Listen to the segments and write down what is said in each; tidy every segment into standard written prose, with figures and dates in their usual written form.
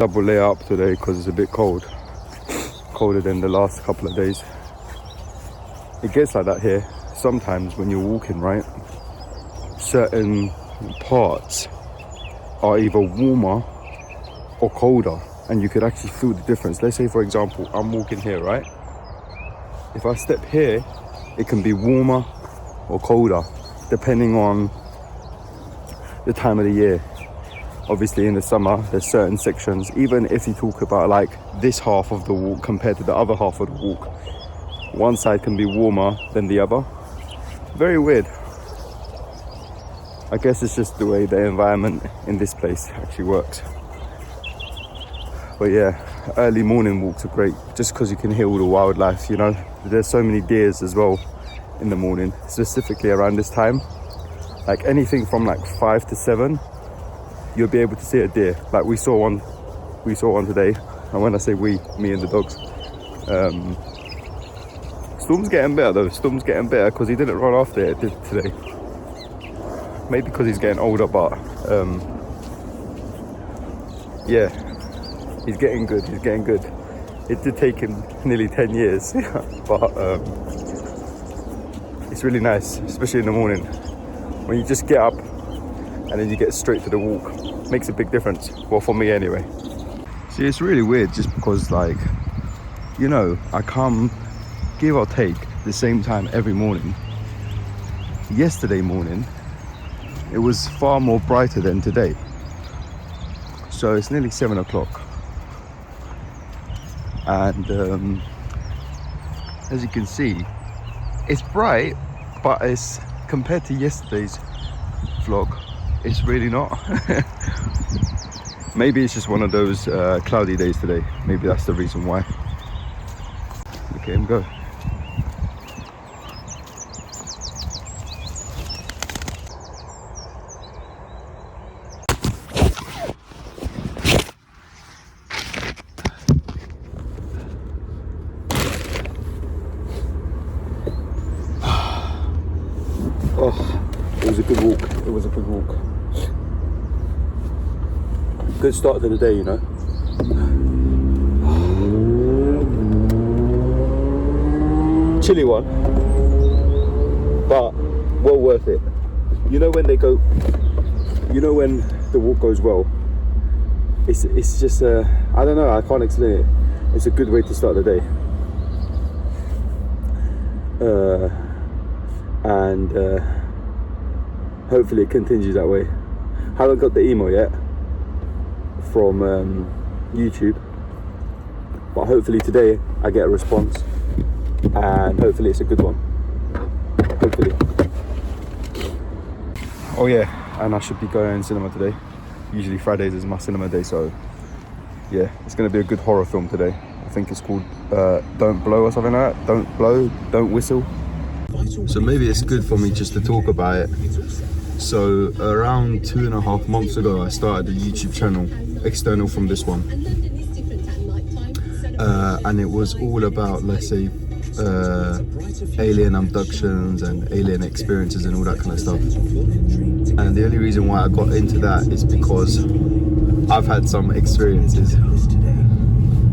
Double layer up today because it's a bit cold, colder than the last couple of days. It gets like that here sometimes when you're walking, right? Certain parts are either warmer or colder, and you could actually feel the difference. Let's say, for example, I'm walking here, right? If I step here, it can be warmer or colder depending on the time of the year. Obviously in the summer there's certain sections, even if you talk about like this half of the walk compared to the other half of the walk, one side can be warmer than the other. Very weird. I guess it's just the way the environment in this place actually works. But yeah, early morning walks are great just because you can hear all the wildlife, you know. There's so many deers as well in the morning, specifically around this time. Like anything from like 5 to 7, you'll be able to see a deer. Like we saw one today, and when I say we, me and the dogs. Storm's getting better though. Storm's getting better because he didn't run after it today. Maybe because he's getting older, but yeah, he's getting good. He's getting good. It did take him nearly 10 years, but it's really nice, especially in the morning when you just get up and then you get straight to the walk. Makes a big difference. Well, for me anyway. See, it's really weird just because, like, you know, I come give or take the same time every morning. Yesterday morning it was far more brighter than today, so it's nearly 7 o'clock, and as you can see, it's bright, but it's compared to yesterday's vlog, it's really not. Maybe it's just one of those cloudy days today. Maybe that's the reason why. Look at him go. Oh, it was a good walk. It was a good walk. Good start to the day, you know. Chilly one, but well worth it. You know when they go, you know when the walk goes well, it's just I don't know, I can't explain it. It's a good way to start the day. And hopefully it continues that way. Haven't got the email yet from YouTube, but hopefully today I get a response, and hopefully it's a good one. Hopefully. Oh yeah, and I should be going cinema today. Usually Fridays is my cinema day, so yeah, it's going to be a good horror film today. I think it's called Don't Blow or something like that. Don't Blow, Don't Whistle. So maybe it's good for me just to talk about it. So around 2.5 months ago I started a YouTube channel external from this one, and it was all about, let's say, alien abductions and alien experiences and all that kind of stuff. And the only reason why I got into that is because I've had some experiences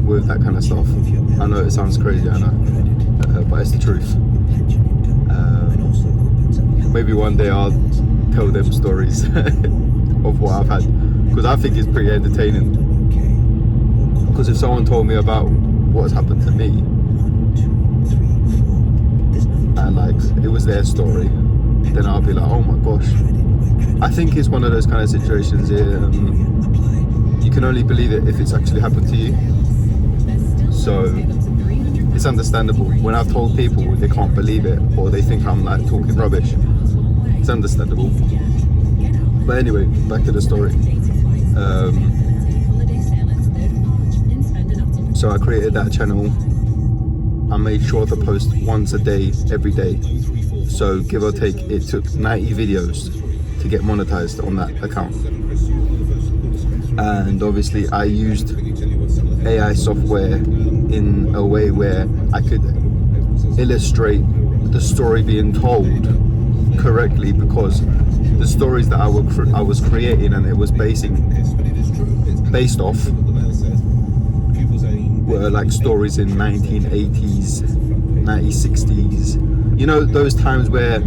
with that kind of stuff. I know it sounds crazy, I know, but it's the truth. Maybe one day I'll tell them stories of what I've had, because I think it's pretty entertaining. Because if someone told me about what's happened to me, and like it was their story, then I'll be like, oh my gosh. I think it's one of those kind of situations here, you can only believe it if it's actually happened to you. So it's understandable. When I've told people, they can't believe it, or they think I'm like talking rubbish. It's understandable. But anyway, back to the story. So I created that channel. I made sure to post once a day, every day. So give or take, it took 90 videos to get monetized on that account. And obviously I used AI software in a way where I could illustrate the story being told correctly, because the stories that I was creating and it was based off were like stories in 1980s, 1960s. You know, those times where,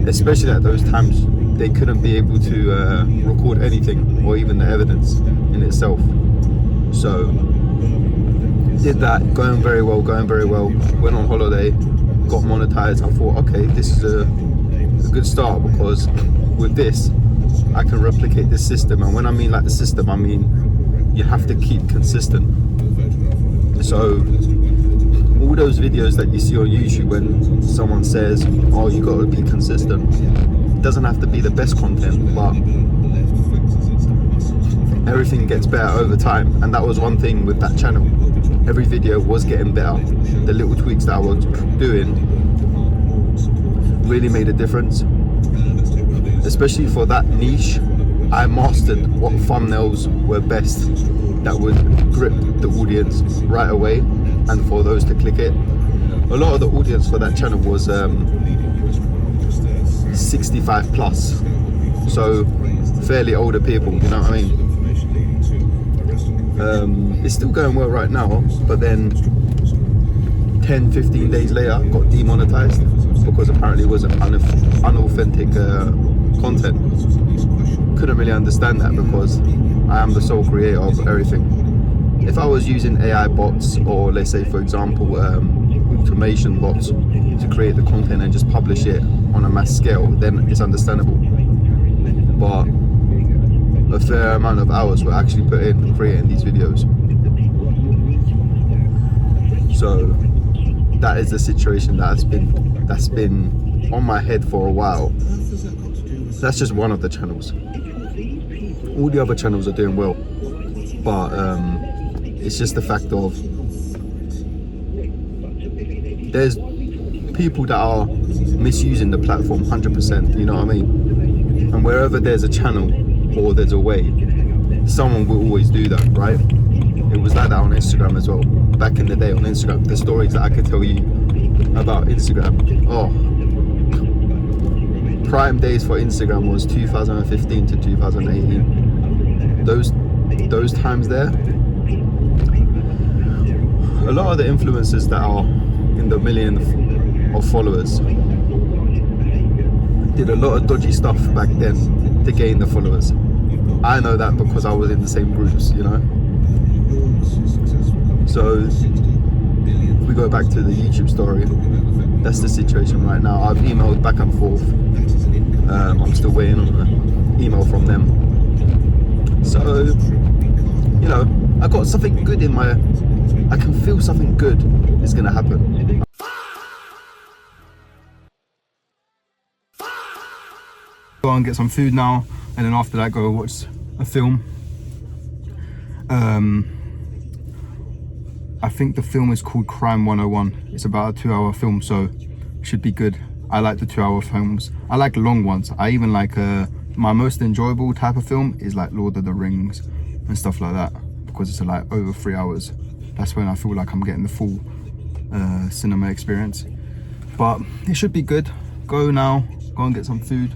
especially at those times, they couldn't be able to record anything or even the evidence in itself. So did that, going very well, went on holiday, got monetized. I thought, okay, this is a good start, because with this I can replicate this system. And when I mean like the system, I mean you have to keep consistent. So all those videos that you see on YouTube when someone says, oh, you got to be consistent, it doesn't have to be the best content, but everything gets better over time. And that was one thing with that channel. Every video was getting better. The little tweaks that I was doing really made a difference. Especially for that niche, I mastered what thumbnails were best that would grip the audience right away, and for those to click it. A lot of the audience for that channel was 65 plus, so fairly older people, you know what I mean? It's still going well right now, but then 10-15 days later I got demonetized because apparently it was an unauthentic content. Couldn't really understand that, because I am the sole creator of everything. If I was using AI bots, or let's say for example automation bots, to create the content and just publish it on a mass scale, then it's understandable. But a fair amount of hours were actually put in creating these videos. So that is the situation that's been on my head for a while. That's just one of the channels. All the other channels are doing well, but it's just the fact of there's people that are misusing the platform 100%, you know what I mean? And wherever there's a channel or there's a way, someone will always do that, right? It was like that on Instagram as well. Back in the day on Instagram, the stories that I could tell you about Instagram, oh, prime days for Instagram was 2015 to 2018. Those times there, a lot of the influencers that are in the million of followers did a lot of dodgy stuff back then to gain the followers. I know that because I was in the same groups, you know. So if we go back to the YouTube story, that's the situation right now. I've emailed back and forth. I'm still waiting on an email from them. So, you know, I got something good in my, I can feel something good is gonna happen. Go and get some food now, and then after that go watch a film. I think the film is called Crime 101. It's about a 2-hour film, so it should be good. I like the 2-hour films. I like long ones. I even like my most enjoyable type of film is like Lord of the Rings and stuff like that, because it's like over 3 hours. That's when I feel like I'm getting the full cinema experience. But it should be good. Go now, go and get some food.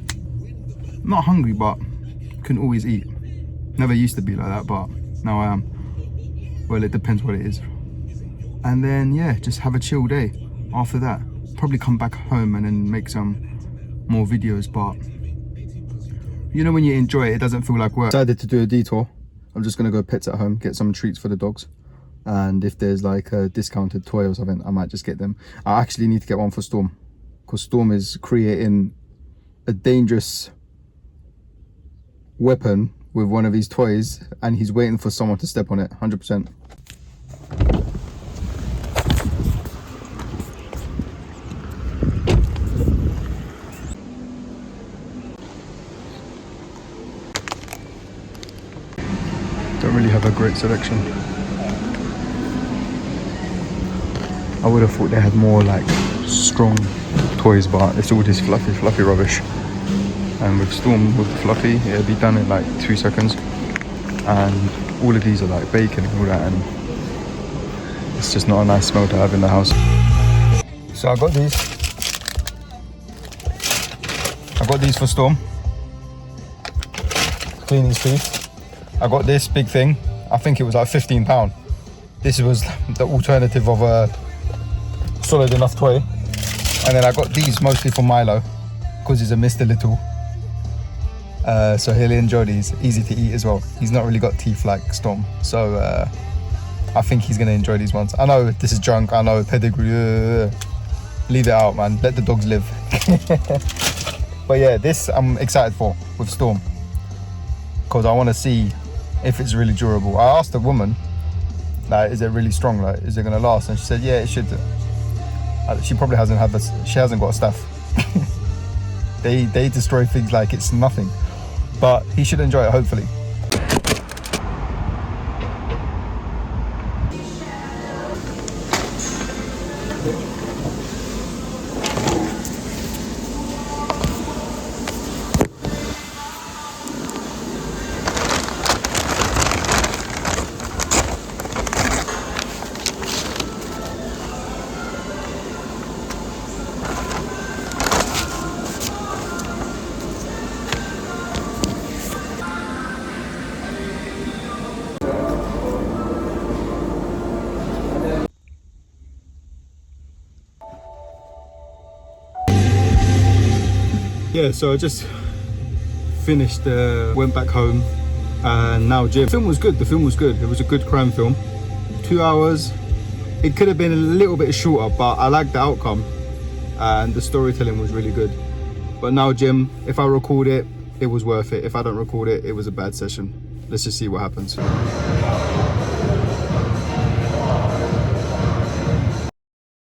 I'm not hungry, but can always eat. Never used to be like that, but now I am. Well, it depends what it is. And then yeah, just have a chill day. After that, probably come back home and then make some more videos. But you know, when you enjoy it, it doesn't feel like work. Decided to do a detour. I'm just gonna go pets at home, get some treats for the dogs, and if there's like a discounted toy or something, I might just get them. I actually need to get one for Storm, because Storm is creating a dangerous weapon with one of these toys, and he's waiting for someone to step on it. 100%. Don't really have a great selection. I would have thought they had more like strong toys, but it's all this fluffy rubbish. And with Storm, with Fluffy, it'll be done in like 2 seconds. And all of these are like bacon and all that, and it's just not a nice smell to have in the house. So I got these. I got these for Storm. Clean his teeth. I got this big thing, I think it was like £15. This was the alternative of a solid enough toy. And then I got these mostly for Milo because he's a Mr. Little. So he'll enjoy these, easy to eat as well. He's not really got teeth like Storm, so I think he's gonna enjoy these ones. I know this is junk, I know pedigree, leave it out, man, let the dogs live. But yeah, this I'm excited for with Storm because I want to see if it's really durable. I asked the woman, like, is it really strong, like, is it gonna last? And she said, yeah, it should. She probably hasn't had this, she hasn't got a staff. They destroy things like it's nothing. But he should enjoy it, hopefully. Yeah, so I just finished, went back home, and now gym. The film was good. It was a good crime film. 2 hours. It could have been a little bit shorter, but I liked the outcome, and the storytelling was really good. But now gym, if I record it, it was worth it. If I don't record it, it was a bad session. Let's just see what happens.